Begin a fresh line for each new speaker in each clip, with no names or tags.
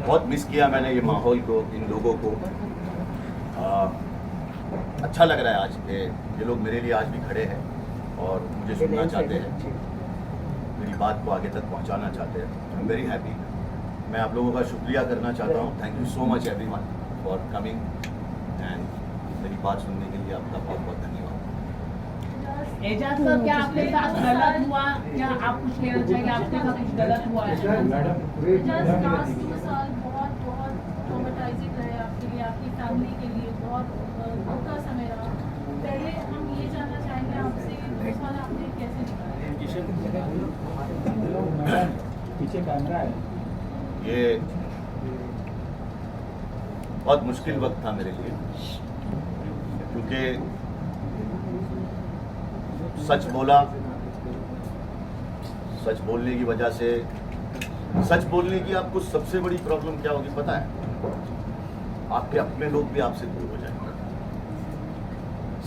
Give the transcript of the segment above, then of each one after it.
बहुत मिस किया मैंने ये माहौल को, इन लोगों को। अच्छा लग रहा है आज के ये लोग मेरे लिए आज भी खड़े हैं और मुझे सुनना चाहते हैं, मेरी बात को आगे तक पहुंचाना चाहते हैं। I am very happy. मैं आप लोगों का शुक्रिया करना चाहता हूँ। Thank you so much everyone for coming and मेरी बात सुनने के लिए आपका बहुत बहुत धन्यवाद।
एजाज सर, क्या आपके साथ गलत हुआ? क्या आप कुछ कहना चाहिए? आपके साथ कुछ गलत हुआ है?
एजाज, लास्ट 2 साल बहुत बहुत ट्रॉमेटाइजिंग रहे आपके लिए, आपकी फैमिली के लिए बहुत दुख का समय रहा। पहले हम ये जानना चाहेंगे आपसे, 2 साल आपने कैसे निकाले?
पीछे कैमरा है।
ये बहुत मुश्किल वक्त था मेरे लिए, क्योंकि सच बोला, सच बोलने की वजह से, सच बोलने की आपको सबसे बड़ी प्रॉब्लम क्या होगी पता है? आपके अपने लोग भी आपसे दूर हो जाएंगे।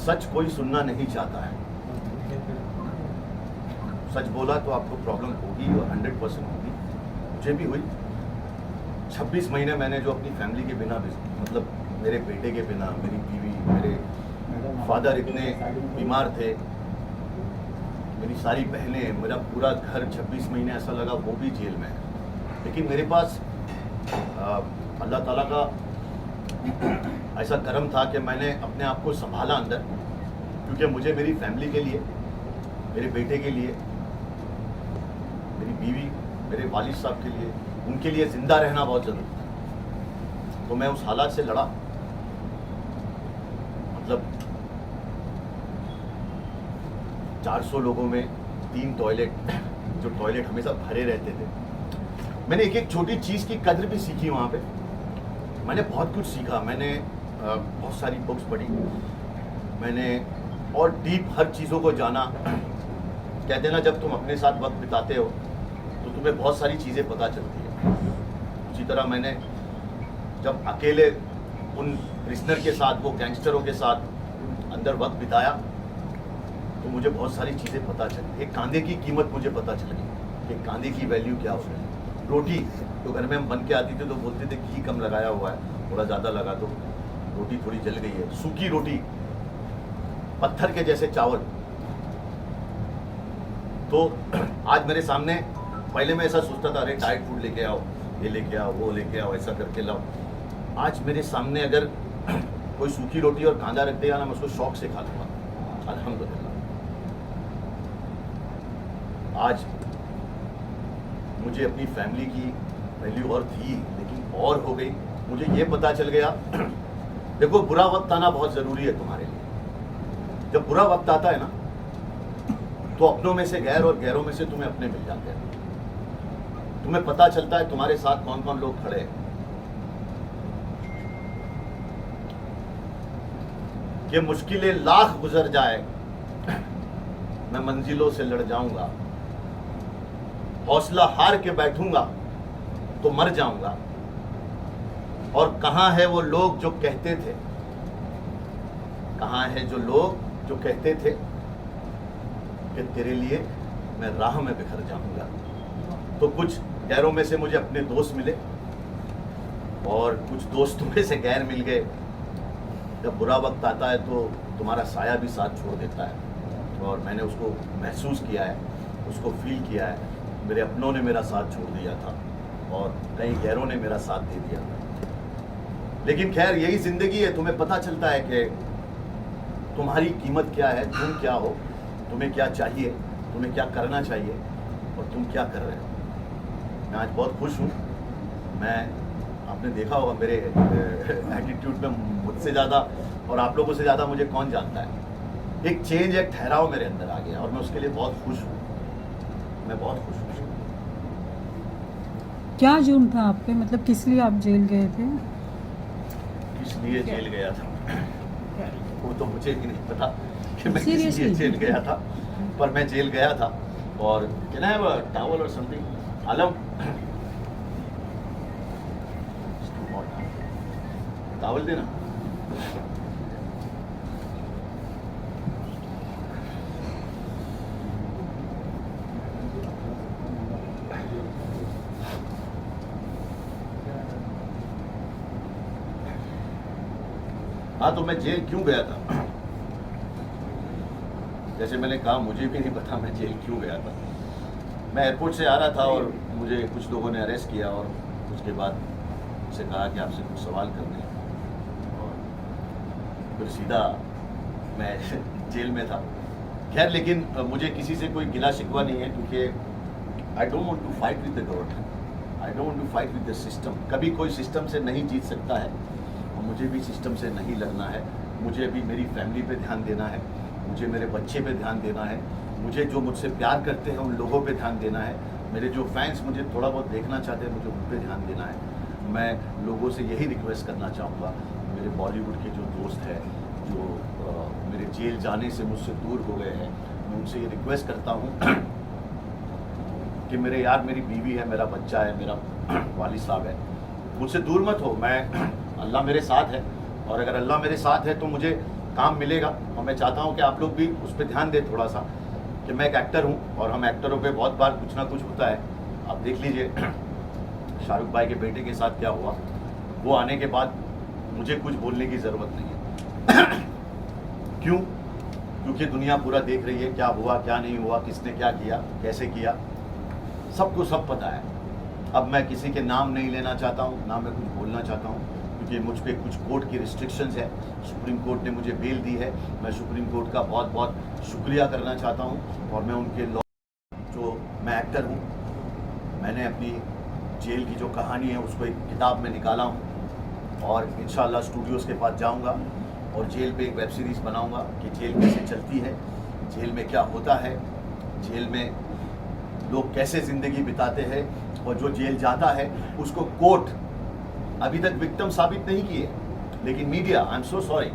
सच कोई सुनना नहीं चाहता है। सच बोला तो आपको प्रॉब्लम होगी और 100% होगी। मुझे भी हुई। 26 महीने मैंने जो अपनी फैमिली के बिना, मतलब मेरे बेटे के बिना, मेरी बीवी, मेरे फादर इतने बीमार थे, मेरी सारी बहनें, मेरा पूरा घर 26 महीने ऐसा लगा वो भी जेल में है। लेकिन मेरे पास अल्लाह ताला का ऐसा करम था कि मैंने अपने आप को संभाला अंदर, क्योंकि मुझे मेरी फैमिली के लिए, मेरे बेटे के लिए, मेरी बीवी, मेरे वालिद साहब के लिए, उनके लिए ज़िंदा रहना बहुत ज़रूरी था। तो मैं उस हालात से लड़ा। मतलब 400 लोगों में 3 टॉयलेट, जो टॉयलेट हमेशा भरे रहते थे। मैंने एक एक छोटी चीज़ की कद्र भी सीखी वहाँ पे। मैंने बहुत कुछ सीखा। मैंने बहुत सारी बुक्स पढ़ी, मैंने और डीप हर चीज़ों को जाना। कहते हैं ना, जब तुम अपने साथ वक्त बिताते हो तो तुम्हें बहुत सारी चीज़ें पता चलती है। उसी तरह मैंने जब अकेले उन प्रिजनर के साथ, वो गैंगस्टरों के साथ अंदर वक्त बिताया, तो मुझे बहुत सारी चीज़ें पता चली। एक कांदे की कीमत मुझे पता चल गई कि कांदे की वैल्यू क्या होती है। रोटी तो घर में हम बन के आती थी तो बोलते थे घी कम लगाया हुआ है, थोड़ा ज़्यादा लगा तो रोटी थोड़ी जल गई है। सूखी रोटी, पत्थर के जैसे चावल। तो आज मेरे सामने, पहले मैं ऐसा सोचता था, अरे डाइट फूड लेके आओ, ये लेके आओ, वो लेके आओ, ऐसा करके लाओ। आज मेरे सामने अगर कोई सूखी रोटी और कांदा रख देगा ना, मैं उसको शौक से खा लूँगा। अल्हम्दुलिल्लाह। आज मुझे अपनी फैमिली की वैल्यू और थी, लेकिन और हो गई। मुझे ये पता चल गया, देखो बुरा वक्त आना बहुत ज़रूरी है तुम्हारे लिए। जब बुरा वक्त आता है ना, तो अपनों में से गैर और गैरों में से तुम्हें अपने मिल जाते हैं। तुम्हें पता चलता है तुम्हारे साथ कौन कौन लोग खड़े हैं। कि मुश्किलें लाख गुजर जाए, मैं मंजिलों से लड़ जाऊंगा। हौसला हार के बैठूंगा तो मर जाऊंगा। और कहां है वो लोग जो कहते थे, कहां है जो लोग जो कहते थे कि तेरे लिए मैं राह में बिखर जाऊंगा। तो कुछ गैरों में से मुझे अपने दोस्त मिले और कुछ दोस्तों में से गैर मिल गए। जब बुरा वक्त आता है तो तुम्हारा साया भी साथ छोड़ देता है, और मैंने उसको महसूस किया है, उसको फील किया है। मेरे अपनों ने मेरा साथ छोड़ दिया था और कई गैरों ने मेरा साथ दे दिया था। लेकिन खैर, यही ज़िंदगी है। तुम्हें पता चलता है कि तुम्हारी कीमत क्या है, तुम क्या हो, तुम्हें क्या चाहिए, तुम्हें क्या करना चाहिए और तुम क्या कर रहे हो। मैं आज बहुत खुश हूँ। मैं, आपने देखा होगा मेरे एटीट्यूड में, मुझसे ज़्यादा और आप लोगों से ज़्यादा मुझे कौन जानता है। एक चेंज, एक ठहराव मेरे अंदर आ गया और मैं उसके लिए बहुत खुश हूँ। मैं बहुत खुश हूँ।
क्या जुर्म था आप पे, मतलब किस लिए आप जेल गए थे?
किस लिए जेल गया था वो तो मुझे भी नहीं पता कि मैं किस लिए
Seriously?
जेल गया था, पर मैं जेल गया था। और can I have a towel और समथिंग? आलम, टॉवल देना। हाँ, तो मैं जेल क्यों गया था, जैसे मैंने कहा मुझे भी नहीं पता मैं जेल क्यों गया था। मैं एयरपोर्ट से आ रहा था और मुझे कुछ लोगों ने अरेस्ट किया और उसके बाद मुझसे कहा कि आपसे कुछ सवाल करने हैं और फिर सीधा मैं जेल में था। खैर, लेकिन मुझे किसी से कोई गिला शिकवा नहीं है, क्योंकि I don't want to fight with the government, I don't want to fight with the system. कभी कोई सिस्टम से नहीं जीत सकता है और मुझे भी सिस्टम से नहीं लड़ना है। मुझे अभी मेरी फैमिली पे ध्यान देना है, मुझे मेरे बच्चे पे ध्यान देना है, मुझे जो मुझसे प्यार करते हैं उन लोगों पे ध्यान देना है, मेरे जो फैंस मुझे थोड़ा बहुत देखना चाहते हैं मुझे उन पे ध्यान देना है। मैं लोगों से यही रिक्वेस्ट करना चाहूँगा, मेरे बॉलीवुड के जो दोस्त हैं जो मेरे जेल जाने से मुझसे दूर हो गए हैं, मैं उनसे ये रिक्वेस्ट करता हूँ कि मेरे यार, मेरी बीवी है, मेरा बच्चा है, मेरा वालिद साहब है, मुझसे दूर मत हो। मैं अल्लाह मेरे साथ है और अगर अल्लाह मेरे साथ है तो मुझे काम मिलेगा और मैं चाहता हूँ कि आप लोग भी उस पर ध्यान दें थोड़ा सा, कि मैं एक एक्टर हूँ और हम एक्टरों पे बहुत बार कुछ ना कुछ होता है। आप देख लीजिए शाहरुख भाई के बेटे के साथ क्या हुआ, वो आने के बाद मुझे कुछ बोलने की ज़रूरत नहीं है क्यों? क्योंकि दुनिया पूरा देख रही है क्या हुआ क्या नहीं हुआ, किसने क्या किया, कैसे किया, सबको सब पता है। अब मैं किसी के नाम नहीं लेना चाहता हूँ, ना मैं कुछ बोलना चाहता हूँ, क्योंकि मुझ पर कुछ कोर्ट की रिस्ट्रिक्शंस है। सुप्रीम कोर्ट ने मुझे बेल दी है, मैं सुप्रीम कोर्ट का बहुत बहुत शुक्रिया करना चाहता हूँ और मैं उनके लॉ जो मैं एक्टर हूँ, मैंने अपनी जेल की जो कहानी है उसको एक किताब में निकाला हूँ और इंशाल्लाह स्टूडियोज़ के पास जाऊँगा और जेल पे एक वेब सीरीज़ बनाऊँगा कि जेल कैसे चलती है, जेल में क्या होता है, जेल में लोग कैसे ज़िंदगी बिताते हैं और जो जेल जाता है उसको कोर्ट अभी तक विक्टिम साबित नहीं किए, लेकिन media, I am so sorry,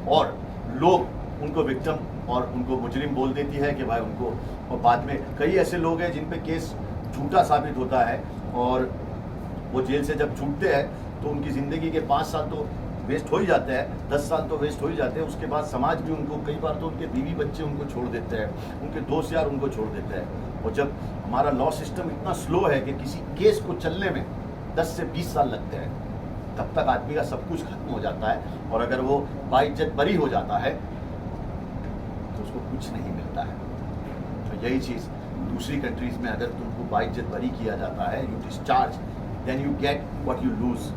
और लोग उनको विक्टिम और उनको मुजरिम बोल देती है कि भाई उनको, और बाद में कई ऐसे लोग हैं जिन पे केस झूठा साबित होता है और वो जेल से जब छूटते हैं तो उनकी ज़िंदगी के 5 साल तो वेस्ट हो ही जाते हैं, 10 साल तो वेस्ट हो ही जाते हैं। उसके बाद समाज भी उनको, कई बार तो उनके बीवी बच्चे उनको छोड़ देते हैं, उनके दोस्त यार उनको छोड़ देते हैं। और जब हमारा लॉ सिस्टम इतना स्लो है कि किसी केस को चलने में 10 से 20 साल लगते हैं, तब तक आदमी का सब कुछ खत्म हो जाता है और अगर वो बाइज्जत बरी हो जाता है तो उसको कुछ नहीं मिलता है। तो यही चीज़ दूसरी कंट्रीज़ में अगर तुमको बाइज्जत बरी किया जाता है, you discharge, then you get what you lose.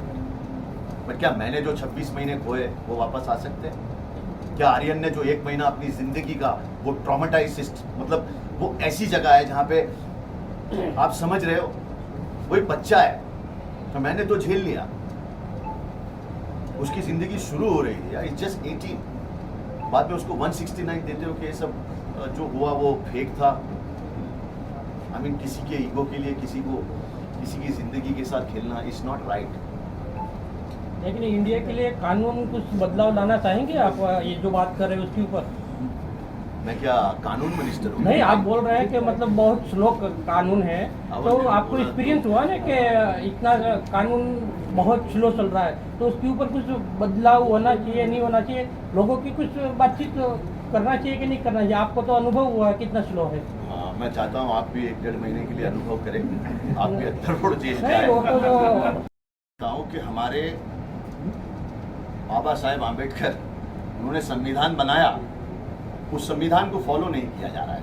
But क्या मैंने जो 26 महीने खोए वो वापस आ सकते हैं? क्या आर्यन ने जो 1 महीना अपनी ज़िंदगी का वो ट्रॉमेटाइज्ड, मतलब वो ऐसी जगह है जहाँ पे आप समझ रहे हो वो एक बच्चा है, तो मैंने तो झेल लिया, उसकी ज़िंदगी शुरू हो रही थी, इट्स जस्ट 18, बाद में उसको 169 देते हो कि ये सब जो हुआ वो फेक था। आई मीन किसी के ईगो के लिए किसी की ज़िंदगी के साथ खेलना इज़ नॉट राइट।
लेकिन इंडिया के लिए कानून कुछ बदलाव लाना चाहेंगे आप, ये जो बात कर रहे हैं उसके ऊपर?
मैं क्या कानून मिनिस्टर हूँ?
नहीं, आप बोल रहे हैं कि मतलब बहुत स्लो कानून है, तो आपको एक्सपीरियंस हुआ ना कि इतना कानून बहुत स्लो चल रहा है, तो उसके ऊपर कुछ बदलाव होना चाहिए, नहीं होना चाहिए, लोगों की कुछ बातचीत करना चाहिए कि नहीं करना चाहिए? आपको तो अनुभव हुआ कितना स्लो है।
हाँ, मैं चाहता हूँ आप भी 1-1.5 महीने के लिए अनुभव करें, आप भी 78 जेल
नहीं, वो तो
चाहता हूँ कि हमारे बाबा साहेब आम्बेडकर, उन्होंने संविधान बनाया, उस संविधान को फॉलो नहीं किया जा रहा है।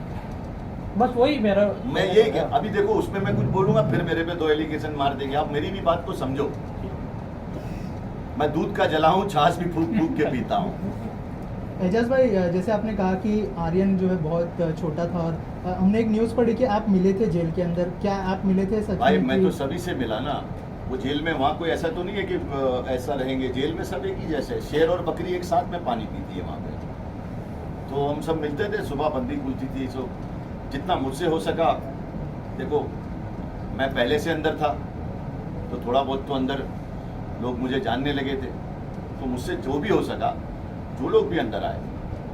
बस वही मेरा,
मैं ये क्या, अभी देखो उसमें मैं कुछ बोलूंगा फिर मेरे पे 2 एलिगेशन मार देंगे। आप मेरी भी बात को समझो, मैं दूध का जला हूँ, छाछ भी फूक फूक के पीता हूँ।
एजाज भाई, जैसे आपने कहा कि आर्यन जो है बहुत छोटा था और हमने एक न्यूज़ पढ़ी कि आप मिले थे जेल के अंदर, क्या आप मिले थे सच
भाई
में?
मैं तो सभी से मिला ना, वो जेल में वहाँ कोई ऐसा तो नहीं है कि ऐसा रहेंगे, जेल में सब एक ही जैसे, शेर और बकरी एक साथ में पानी पीती है वहाँ पे। तो हम सब मिलते थे, सुबह बंदी खुलती थी, तो जितना मुझसे हो सका, देखो मैं पहले से अंदर था तो थोड़ा बहुत तो अंदर लोग मुझे जानने लगे थे, तो मुझसे जो भी हो सका, जो लोग भी अंदर आए,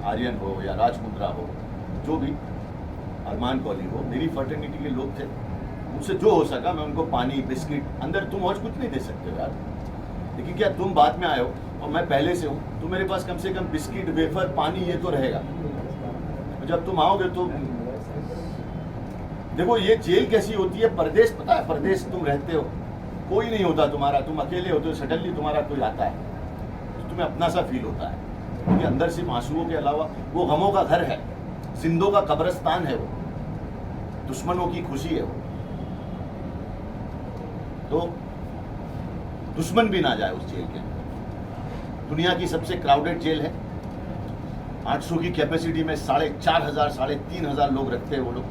आर्यन हो या राज मुंद्रा हो, जो भी अरमान कौली हो, मेरी फर्टर्निटी के लोग थे, मुझसे जो हो सका मैं उनको पानी, बिस्किट, अंदर तुम और कुछ नहीं दे सकते हो यार, लेकिन क्या तुम बाद में आए हो और मैं पहले से हूँ, तो मेरे पास कम से कम बिस्किट, वेफर, पानी ये तो रहेगा। जब तुम आओगे तो देखो ये जेल कैसी होती है, परदेश, पता है परदेश तुम रहते हो, कोई नहीं होता तुम्हारा, तुम अकेले होते हो, सडनली तुम्हारा कोई आता है, तो तुम्हें अपना सा फील होता है, क्योंकि अंदर सिर्फ आंसुओं के अलावा वो गमों का घर है, जिंदों का कब्रिस्तान है, वो दुश्मनों की खुशी है वो। तो दुश्मन भी ना जाए उस जेल के अंदर। दुनिया की सबसे क्राउडेड जेल है, 800 की कैपेसिटी में 4,500 3,500 लोग रखते हैं वो लोग।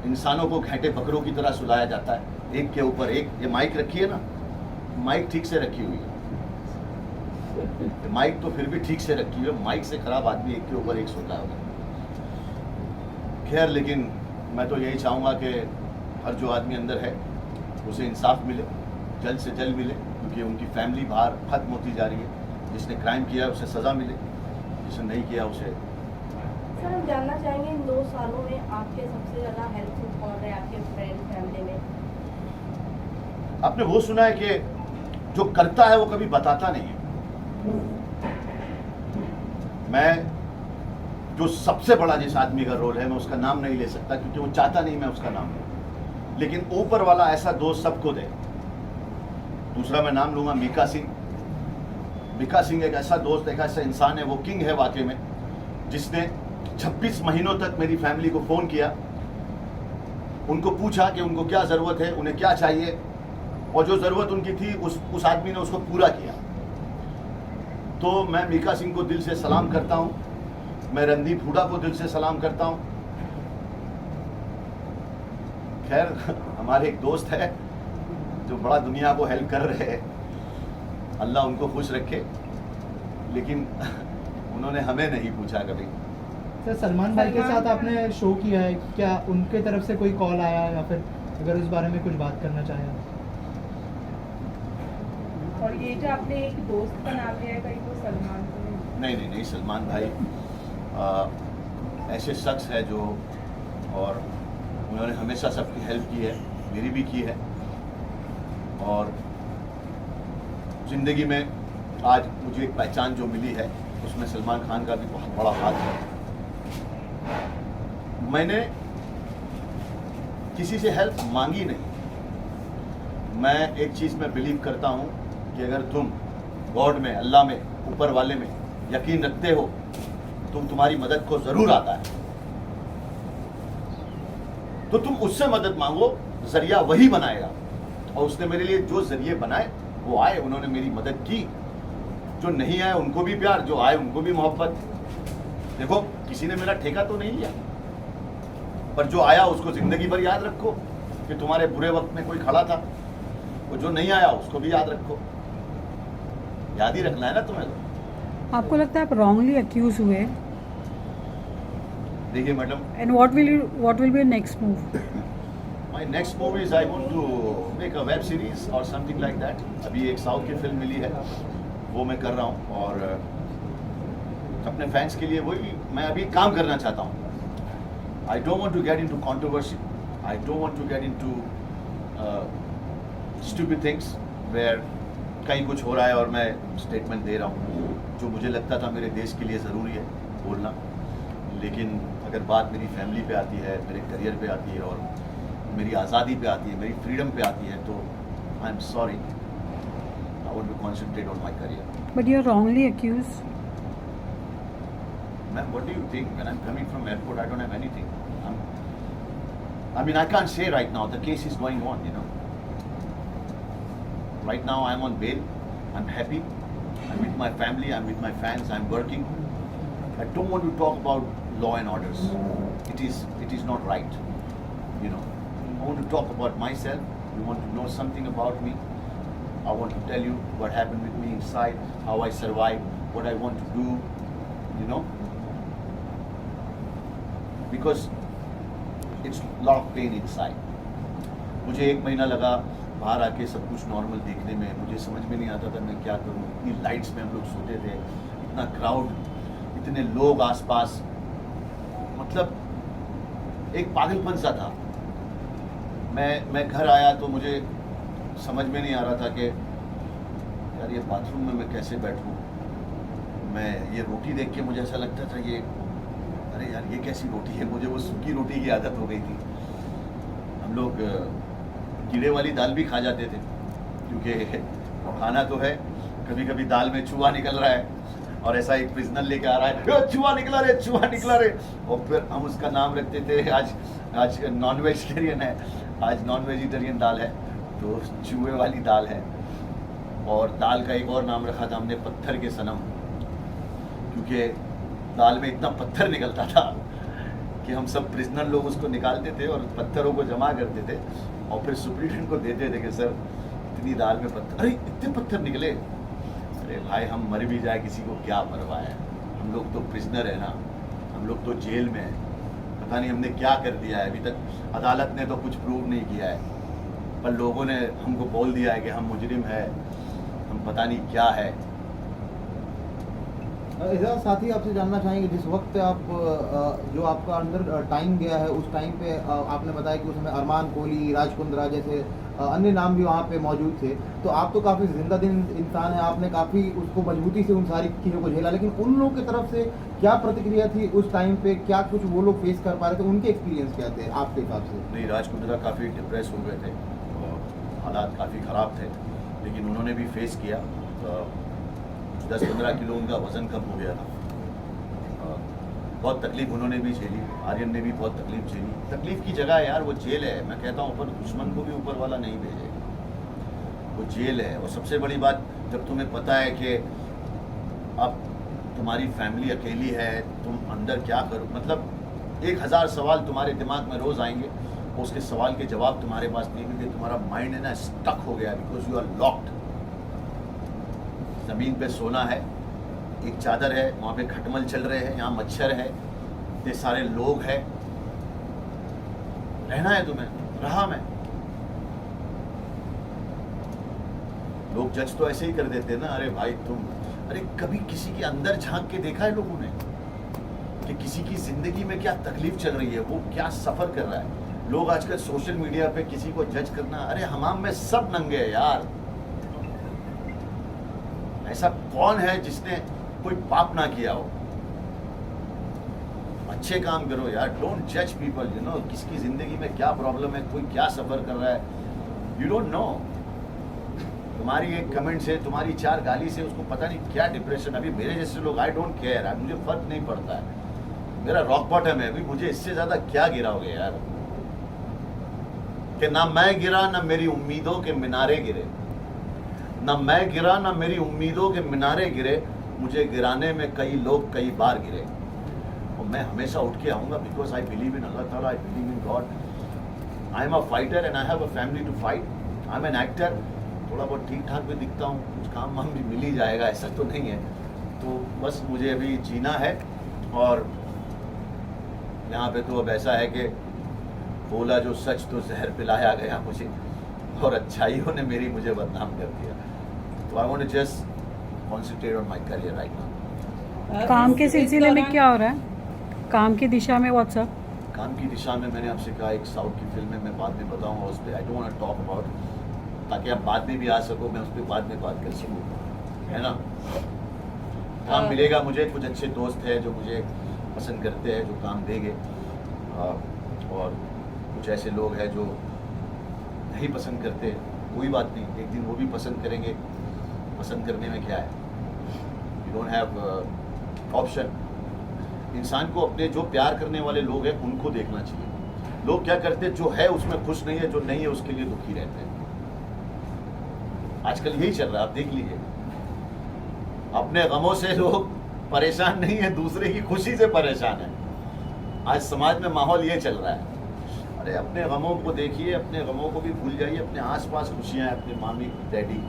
इंसानों को घैंटे बकरों की तरह सुलाया जाता है, एक के ऊपर एक। ये माइक रखी है ना, माइक ठीक से रखी हुई है, माइक तो फिर भी ठीक से रखी हुई है, माइक से खराब आदमी एक के ऊपर एक सोता होगा। खैर, लेकिन मैं तो यही चाहूँगा कि हर जो आदमी अंदर है उसे इंसाफ मिले, जल्द से जल्द मिले, क्योंकि उनकी फैमिली बाहर ख़त्म होती जा रही है। जिसने क्राइम किया उसे सज़ा मिले, जिसने नहीं किया उसे।
सर, हम जानना चाहेंगे इन 2 सालों में आपके सबसे ज़्यादा हेल्पफुल कौन रहे आपके फ्रेंड फैमिली में?
आपने वो सुना है कि जो करता है वो कभी बताता नहीं है। मैं जो सबसे बड़ा जिस आदमी का रोल है, मैं उसका नाम नहीं ले सकता क्योंकि वो चाहता नहीं मैं उसका नाम लूं, लेकिन ऊपर वाला ऐसा दोस्त सबको दे। दूसरा मैं नाम लूंगा मीका सिंह। मीका सिंह एक ऐसा दोस्त, एक ऐसा इंसान है, वो किंग है वाकई में, जिसने 26 महीनों तक मेरी फैमिली को फ़ोन किया, उनको पूछा कि उनको क्या ज़रूरत है, उन्हें क्या चाहिए, और जो ज़रूरत उनकी थी उस आदमी ने उसको पूरा किया। तो मैं मीका सिंह को दिल से सलाम करता हूँ, मैं रणदीप हुडा को दिल से सलाम करता हूँ। खैर, हमारे एक दोस्त है जो बड़ा दुनिया को हेल्प कर रहे हैं, अल्लाह उनको खुश रखे, लेकिन उन्होंने हमें नहीं पूछा कभी।
सर, सलमान भाई के साथ आपने शो किया है, क्या उनके तरफ से कोई कॉल आया या फिर अगर उस बारे में कुछ बात करना चाहें?
और ये जो आपने एक दोस्त का नाम लिया है, कहीं वो सलमान को
नहीं, सलमान भाई ऐसे शख्स है जो, और उन्होंने हमेशा सबकी हेल्प की है, मेरी भी की है, और ज़िंदगी में आज मुझे एक पहचान जो मिली है उसमें सलमान खान का भी बहुत बड़ा हाथ है। मैंने किसी से हेल्प मांगी नहीं। मैं एक चीज़ में बिलीव करता हूँ कि अगर तुम गॉड में, अल्लाह में, ऊपर वाले में यकीन रखते हो तो तुम्हारी मदद को ज़रूर आता है, तो तुम उससे मदद मांगो, जरिया वही बनाएगा। और उसने मेरे लिए जो जरिए बनाए वो आए, उन्होंने मेरी मदद की। जो नहीं आए उनको भी प्यार, जो आए उनको भी मोहब्बत। देखो, किसी ने मेरा ठेका तो नहीं लिया, पर जो आया उसको जिंदगी भर याद रखो कि तुम्हारे बुरे वक्त में कोई खड़ा था। वो जो नहीं आया उसको भी याद रखो, याद ही रखना है ना तुम्हें।
आपको लगता है आप रॉन्गली अक्यूज हुए?
देखिए madam,
and what will be next move?
My next movie is I want to make a web series और समथिंग लाइक दैट। अभी एक साउथ की फिल्म मिली है, वो मैं कर रहा हूँ, और अपने फैंस के लिए वही मैं अभी काम करना चाहता हूँ। I don't want to get into controversy, I don't want to get into stupid things where कहीं कुछ हो रहा है और मैं स्टेटमेंट दे रहा हूँ। जो मुझे लगता था मेरे देश के लिए ज़रूरी है बोलना, लेकिन अगर बात मेरी फैमिली पे आती है, मेरे करियर पे आती है, और मेरी आज़ादी पे आती है, मेरी फ्रीडम पे आती है, तो I am sorry, I want to concentrate on my career.
But you are wrongly accuse.
Ma'am, what do you think? When I'm coming from airport, I don't have anything. I mean, I can't say right now. The case is going on, you know. Right now, I'm on bail. I'm happy. I'm with my family. I'm with my fans. I'm working. I don't want to talk about law and orders. It is not right, you know. I want to talk about myself. You want to know something about me? I want to tell you what happened with me inside, how I survived, what I want to do, you know. Because it's lot of pain inside. मुझे 1 महीना लगा बाहर आके सब कुछ normal देखने में। मुझे समझ में नहीं आता था मैं क्या करूँ। इतनी लाइट्स में हम लोग सोते थे, इतना क्राउड, इतने लोग आसपास, मतलब एक पागलपन सा था। मैं घर आया तो मुझे समझ में नहीं आ रहा था कि यार ये बाथरूम में मैं कैसे बैठूँ। मैं ये रोटी देख के मुझे ऐसा लगता था ये, अरे यार ये कैसी रोटी है। मुझे वो सूखी रोटी की आदत हो गई थी। हम लोग कीड़े वाली दाल भी खा जाते थे, क्योंकि खाना तो है कभी कभी दाल में चूहा निकल रहा है और ऐसा एक प्रिजनर लेके आ रहा है, चूहा निकला रे, चूहा निकला रे, और फिर हम उसका नाम रखते थे, आज नॉन वेजिटेरियन है, आज नॉन वेजिटेरियन दाल है, तो चूहे वाली दाल है। और दाल का एक और नाम रखा था हमने, पत्थर के सनम, क्योंकि दाल में इतना पत्थर निकलता था कि हम सब प्रिजनर लोग उसको निकालते थे और पत्थरों को जमा करते थे और फिर सुप्रीटेंडेंट को देते थे कि सर इतनी दाल में पत्थर, अरे इतने पत्थर निकले। अरे भाई हम मर भी जाए किसी को क्या परवाह है, हम लोग तो प्रिजनर है ना, हम लोग तो जेल में है, पता नहीं हमने क्या कर दिया है, अभी तक अदालत ने तो कुछ प्रूव नहीं किया है, पर लोगों ने हमको बोल दिया है कि हम मुजरिम है, हम पता नहीं क्या है।
एजाज, साथ ही आपसे जानना चाहेंगे, जिस वक्त आप जो आपका अंदर टाइम गया है उस टाइम पे आपने बताया कि उसमें अरमान कोहली, राज कुंद्रा जैसे अन्य नाम भी वहाँ पे मौजूद थे, तो आप तो काफ़ी जिंदा दिल इंसान हैं, आपने काफ़ी उसको मजबूती से उन सारी चीज़ों को झेला, लेकिन उन लोगों की तरफ से क्या प्रतिक्रिया थी उस टाइम पे, क्या कुछ वो लोग फेस कर पा रहे थे, उनके एक्सपीरियंस क्या थे आपके हिसाब से?
नहीं, राज कुंद्रा काफ़ी डिप्रेस हो गए थे और हालात काफ़ी ख़राब थे, लेकिन उन्होंने भी फेस किया। 10-15 किलो उनका वज़न कम हो गया था, बहुत तकलीफ उन्होंने भी झेली, आर्यन ने भी बहुत तकलीफ झेली। तकलीफ की जगह है यार, वो जेल है, मैं कहता हूँ, पर दुश्मन को भी ऊपर वाला नहीं भेजे, वो जेल है। और सबसे बड़ी बात, जब तुम्हें पता है कि अब तुम्हारी फैमिली अकेली है, तुम अंदर क्या करो, मतलब 1000 सवाल तुम्हारे दिमाग में रोज़ आएंगे, उसके सवाल के जवाब तुम्हारे पास नहीं मिलेंगे, तुम्हारा माइंड है ना स्टक हो गया, बिकॉज यू आर लॉक्ड। ज़मीन पे सोना है, एक चादर है, वहाँ पे खटमल चल रहे हैं, यहाँ मच्छर है, इतने सारे लोग हैं, रहना है तुम्हें, रहा मैं। लोग जज तो ऐसे ही कर देते हैं ना, अरे भाई तुम, अरे कभी किसी के अंदर झांक के देखा है लोगों ने कि किसी की जिंदगी में क्या तकलीफ चल रही है, वो क्या सफर कर रहा है। लोग आजकल सोशल मीडिया पे किसी को जज करना, अरे हमाम में सब नंगे हैं यार, ऐसा कौन है जिसने कोई पाप ना किया हो। अच्छे काम करो यार, डोंट जज पीपल, यू नो, किसकी जिंदगी में क्या प्रॉब्लम है, कोई क्या सफर कर रहा है, यू डोंट नो। तुम्हारी एक कमेंट से, तुम्हारी 4 गाली से उसको पता नहीं क्या डिप्रेशन। अभी मेरे जैसे लोग, आई डोंट केयर, मुझे फर्क नहीं पड़ता है, मेरा रॉक बॉटम है, अभी मुझे इससे ज्यादा क्या गिराओगे यार, कि ना मैं गिरा ना मेरी उम्मीदों के मीनारे गिरे, ना मैं गिरा ना मेरी उम्मीदों के मीनारे गिरे, मुझे गिराने में कई लोग कई बार गिरे, और मैं हमेशा उठ के आऊँगा, because I believe in Allah ताला, I believe in God, I am a fighter and I have a family to fight, I am an actor, थोड़ा बहुत ठीक ठाक भी दिखता हूँ, कुछ काम वाम भी मिल ही जाएगा, ऐसा तो नहीं है, तो बस मुझे अभी जीना है। और यहाँ पे तो अब ऐसा है कि बोला जो सच तो जहर पिलाया गया मुझे, और अच्छाइयों ने मेरी मुझे बदनाम कर दिया, तो I want to just concentrate on my career right now.
काम के सिलसिले में क्या हो रहा है, काम की दिशा में व्हाट्सअप?
काम की दिशा में मैंने आपसे कहा, एक साउथ की फिल्म है, मैं बाद में बताऊंगा उस पर, I don't want to talk about, ताकि आप बाद में भी आ सको, मैं उस पर बाद में बात कर सकूँ, है ना। काम मिलेगा मुझे, कुछ अच्छे दोस्त हैं जो मुझे पसंद करते हैं, जो काम देंगे, और कुछ ऐसे लोग हैं जो नहीं पसंद करते, कोई बात नहीं, एक दिन वो भी पसंद करेंगे, पसंद करने में क्या है, यू डोंट हैव ऑप्शन। इंसान को अपने जो प्यार करने वाले लोग हैं उनको देखना चाहिए। लोग क्या करते हैं, जो है उसमें खुश नहीं है, जो नहीं है उसके लिए दुखी रहते हैं, आजकल यही चल रहा है, आप देख लीजिए, अपने गमों से लोग परेशान नहीं है, दूसरे की खुशी से परेशान है। आज समाज में माहौल ये चल रहा है, अरे अपने गमों को देखिए, अपने गमों को भी भूल जाइए, अपने आसपास खुशियाँ हैं, अपने मामी डैडी,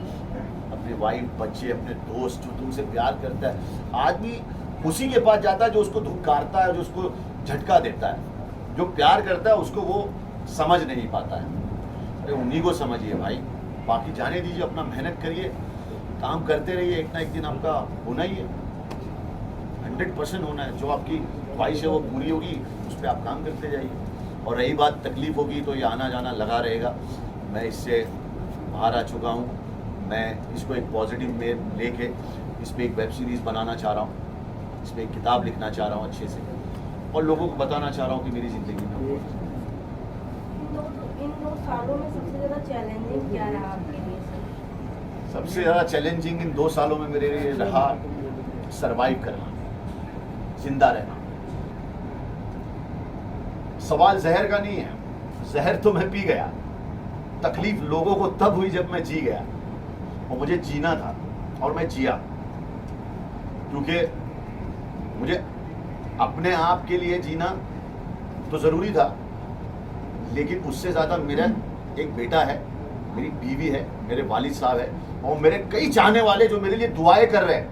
अपने वाइफ, बच्चे, अपने दोस्त जो तुमसे प्यार करता है। आदमी उसी के पास जाता है जो उसको धुकारता है, जो उसको झटका देता है, जो प्यार करता है उसको वो समझ नहीं पाता है। अरे उन्हीं को समझिए भाई, बाकी जाने दीजिए, अपना मेहनत करिए, काम करते रहिए, एक ना एक दिन आपका होना ही है, 100% होना है। जो आपकी ख्वाहिश है वो पूरी होगी, उस पर आप काम करते जाइए। और रही बात तकलीफ होगी तो ये आना जाना लगा रहेगा, मैं इससे बाहर आ चुका हूँ, मैं इसको एक पॉजिटिव में लेके इस पर एक वेब सीरीज़ बनाना चाह रहा हूँ, इस पर एक किताब लिखना चाह रहा हूँ अच्छे से, और लोगों को बताना चाह रहा हूँ कि मेरी ज़िंदगी में
इन 2 सालों में सबसे ज़्यादा चैलेंजिंग क्या रहा आपके लिए सर?
सबसे ज़्यादा चैलेंजिंग इन 2 सालों में मेरे लिए रहा सरवाइव करना, जिंदा रहना। सवाल जहर का नहीं है, जहर तो मैं पी गया, तकलीफ लोगों को तब हुई जब मैं जी गया, और मुझे जीना था और मैं जिया, क्योंकि मुझे अपने आप के लिए जीना तो ज़रूरी था, लेकिन उससे ज़्यादा मेरा एक बेटा है, मेरी बीवी है, मेरे वालिद साहब है, और मेरे कई चाहने वाले जो मेरे लिए दुआएं कर रहे हैं,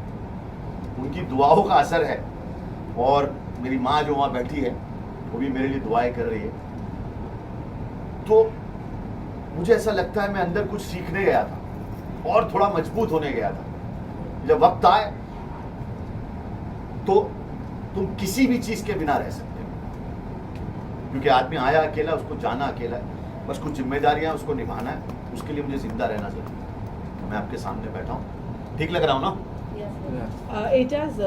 उनकी दुआओं का असर है। और मेरी माँ जो वहाँ बैठी है वो भी मेरे लिए दुआएं कर रही है। तो मुझे ऐसा लगता है मैं अंदर कुछ सीखने गया था और थोड़ा मजबूत होने गया था। जब वक्त आए तो तुम किसी भी चीज़ के बिना रह सकते हो, क्योंकि आदमी आया अकेला, उसको जाना अकेला है, बस कुछ जिम्मेदारियां उसको निभाना है। उसके लिए मुझे जिंदा रहना जरूरी है। मैं आपके सामने बैठा हूँ, ठीक लग रहा हूँ ना?
एजाज,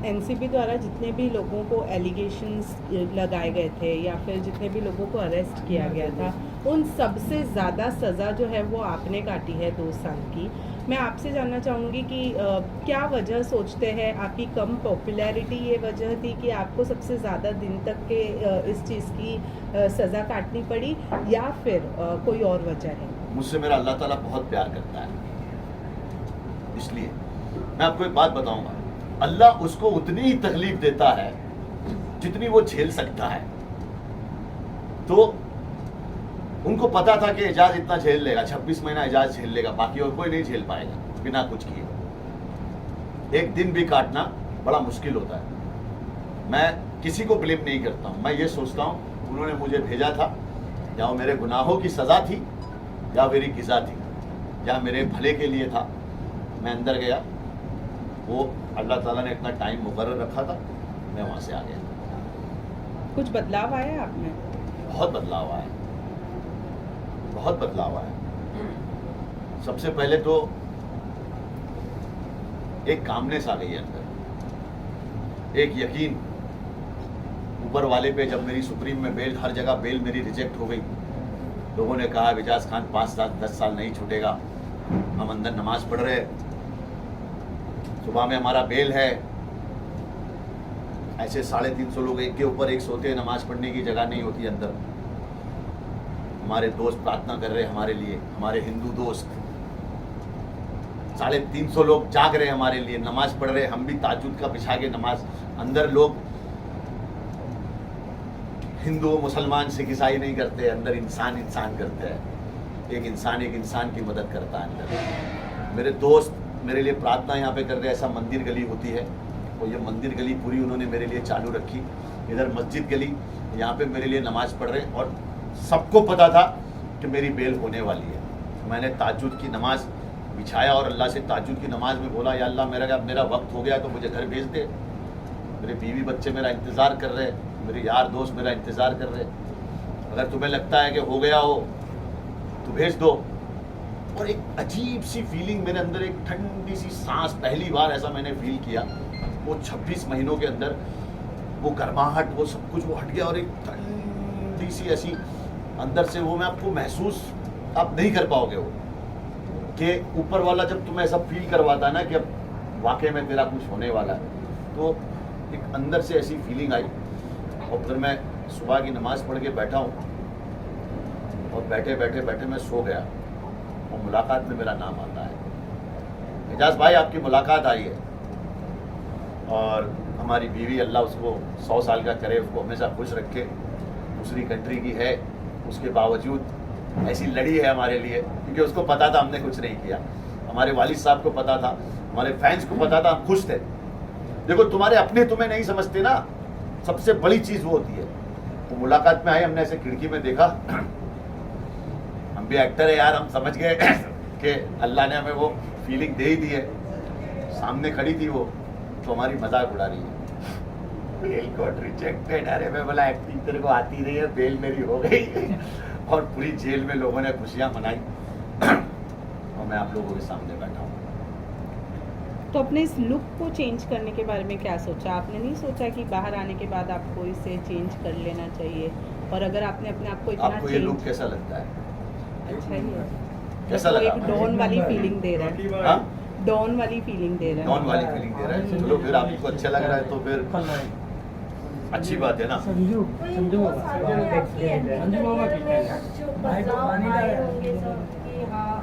एनसीबी द्वारा जितने भी लोगों को एलिगेशंस लगाए गए थे या फिर जितने भी लोगों को अरेस्ट किया गया था, उन सबसे ज़्यादा सज़ा जो है वो आपने काटी है 2 साल की। मैं आपसे जानना चाहूँगी कि क्या वजह सोचते हैं, आपकी कम पॉपुलैरिटी ये वजह थी कि आपको सबसे ज़्यादा दिन तक के इस चीज़ की सज़ा काटनी पड़ी, या फिर कोई और वजह है?
मुझसे मेरा अल्लाह ताला बहुत प्यार करता है, इसलिए मैं आपको एक बात बताऊंगा, अल्लाह उसको उतनी ही तकलीफ देता है जितनी वो झेल सकता है। तो उनको पता था कि एजाज इतना झेल लेगा, 26 महीना एजाज झेल लेगा, बाकी और कोई नहीं झेल पाएगा बिना कुछ किए। एक दिन भी काटना बड़ा मुश्किल होता है। मैं किसी को ब्लेम नहीं करता हूँ, मैं ये सोचता हूँ उन्होंने मुझे भेजा था, या वो मेरे गुनाहों की सज़ा थी या मेरी गिज़ा थी, या मेरे भले के लिए था। मैं अंदर गया, वो अल्लाह ताला ने इतना टाइम मुकर्रर रखा था, मैं वहाँ से आ गया।
कुछ बदलाव आया आप में?
बहुत बदलाव आया, बहुत बदलाव आया। सबसे पहले तो एक कामनेस आ गई है अंदर, एक यकीन ऊपर वाले पे। जब मेरी सुप्रीम में बेल, हर जगह बेल मेरी रिजेक्ट हो गई, लोगों ने कहा एजाज खान 5 साल 10 साल नहीं छूटेगा। हम अंदर नमाज पढ़ रहे, सुबह में हमारा बेल है, ऐसे 350 लोग एक के ऊपर एक सोते हैं, नमाज पढ़ने की जगह नहीं होती अंदर। हमारे दोस्त प्रार्थना कर रहे हैं हमारे लिए, हमारे हिंदू दोस्त 350 लोग जाग रहे हैं हमारे लिए, नमाज पढ़ रहे हैं, हम भी ताजुद का बिछा के नमाज। अंदर लोग हिंदू मुसलमान सिख ईसाई नहीं करते, अंदर इंसान इंसान करते हैं। एक इंसान की मदद करता है अंदर। मेरे दोस्त मेरे लिए प्रार्थना यहाँ पे कर रहे हैं। ऐसा मंदिर गली होती है, और ये मंदिर गली पूरी उन्होंने मेरे लिए चालू रखी। इधर मस्जिद गली, यहाँ पे मेरे लिए नमाज पढ़ रहे हैं, और सबको पता था कि मेरी बेल होने वाली है। मैंने ताजुद की नमाज बिछाया और अल्लाह से ताजुद की नमाज में बोला, या अल्लाह मेरा वक्त हो गया तो मुझे घर भेज दे। मेरे बीवी बच्चे मेरा इंतज़ार कर रहे हैं, मेरे यार दोस्त मेरा इंतज़ार कर रहे हैं। अगर तुम्हें लगता है कि हो गया हो तो भेज दो। और एक अजीब सी फीलिंग मेरे अंदर, एक ठंडी सी सांस, पहली बार ऐसा मैंने फील किया। वो 26 महीनों के अंदर वो गर्माहट, वो सब कुछ वो हट गया, और एक ठंडी सी ऐसी अंदर से वो, मैं आपको महसूस आप नहीं कर पाओगे वो, कि ऊपर वाला जब तुम्हें ऐसा फील करवाता है ना कि अब वाकई में तेरा कुछ होने वाला है, तो एक अंदर से ऐसी फीलिंग आई। और फिर मैं सुबह की नमाज़ पढ़ के बैठा हूँ, और बैठे बैठे मैं सो गया, और मुलाकात में मेरा नाम आता है, एजाज भाई आपकी मुलाकात आई है। और हमारी बीवी, अल्लाह उसको 100 साल का करे, उसको हमेशा खुश रखे, दूसरी कंट्री की है, उसके बावजूद ऐसी लड़ी है हमारे लिए, क्योंकि उसको पता था हमने कुछ नहीं किया। हमारे वालिद साहब को पता था, हमारे फैंस को पता था, हम खुश थे। देखो तुम्हारे अपने तुम्हें नहीं समझते ना, सबसे बड़ी चीज़ वो होती है। वो मुलाकात में आए, हमने ऐसे खिड़की में देखा, हम भी एक्टर है यार, हम समझ गए कि अल्लाह ने हमें वो फीलिंग दे ही दी है। सामने खड़ी थी वो, तो हमारी मजाक उड़ा रही है, बेल गॉट रिजेक्टेड। अरे मैं बोला एक्टिंग तेरे को आती रही है, बेल मेरी हो गई। और पूरी जेल में लोगों ने खुशियाँ मनाई, और मैं आप लोगों के सामने बैठा हूँ।
तो अपने इस लुक को चेंज करने के बारे में क्या सोचा? आपने नहीं सोचा कि बाहर आने के बाद आपको इसे चेंज कर लेना चाहिए? और अगर आपने अपने आप को इतना
आपको ये लुक कैसा लगता है?
अच्छा ही है।
कैसा
वो
लगा?
एक डॉन वाली फीलिंग दे रहा है,
हाँ?
डॉन वाली फीलिंग दे रहा है।
डॉन वाली फीलिंग दे रहा है। चलो फिर आपको अच्छा लग रहा है तो फिर अच्छी बात है ना।
संजू
तो ये
संजू
2 सालों में आपकी
संजू बाबा
करियर में जो बदलाव आए होंगे सर कि हाँ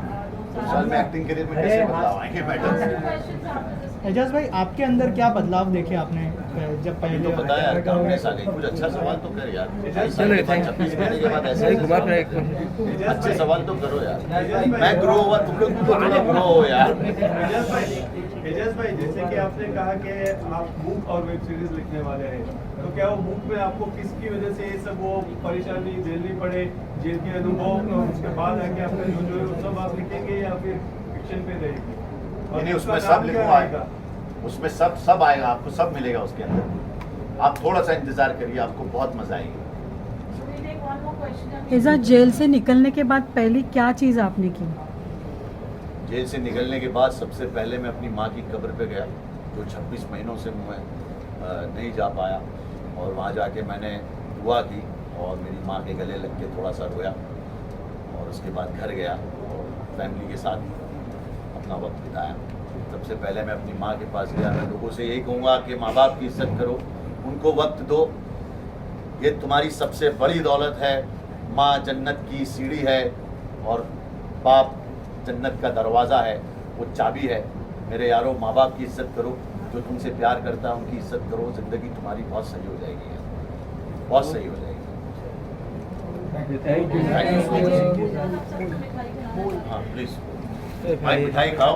2
साल
साल
में एक्टिंग करियर में कैसे बदलाव आएंगे मैडम?
क्वेश्चन आपको
एजाज भाई आपके अंदर क्या बदलाव देखे आपने जब
अभी तो
पहले
बताया कामनेस आ गई। कुछ अच्छा सवाल तो कर यार। 26 महीने के बाद ऐसे अच्छे सवाल तो करो यार। मैं ग्रो हुआ, तुम लोग भी तो थोड़ा ग्रो हो यार।
एजाज भाई जैसे कि आपने कहा कि आप बुक और वेब सीरीज लिखने वाले हैं, तो क्या वो बुक में आपको किसकी वजह से ये सब वो परेशानी झेलनी पड़े, जेल के अनुभव, और उसके बाद आके आपका जो है वो सब आप लिखेंगे या फिर फिक्शन पे रहेगी? और
नहीं, उसमें
उसका
सब
नाम क्या
लिखूंगा,
आएगा?
उसमें सब आएगा, आपको सब मिलेगा उसके अंदर। आप थोड़ा सा इंतजार करिए, आपको बहुत मजा आएगी।
So we take one more question.
Ejaz jail से निकलने के बाद पहली क्या चीज़ आपने की?
जेल से निकलने के बाद सबसे पहले मैं अपनी माँ की कब्र पे गया, जो 26 महीनों से मैं नहीं जा पाया, और वहाँ जाके मैंने दुआ की और मेरी माँ के गले लग के थोड़ा सा रोया, और उसके बाद घर गया और फैमिली के साथ अपना वक्त बिताया। सबसे पहले मैं अपनी माँ के पास गया। मैं लोगों से यही कहूँगा कि माँ बाप की इज्जत करो, उनको वक्त दो, ये तुम्हारी सबसे बड़ी दौलत है। माँ जन्नत की सीढ़ी है और बाप जन्नत का दरवाज़ा है, वो चाबी है। मेरे यारों, माँ बाप की इज्जत करो, जो तुमसे प्यार करता है उनकी इज्जत करो, ज़िंदगी तुम्हारी बहुत सही हो जाएगी, बहुत सही हो जाएगी।
Thank you.
हाँ प्लीज़ भाई, मिठाई खाओ।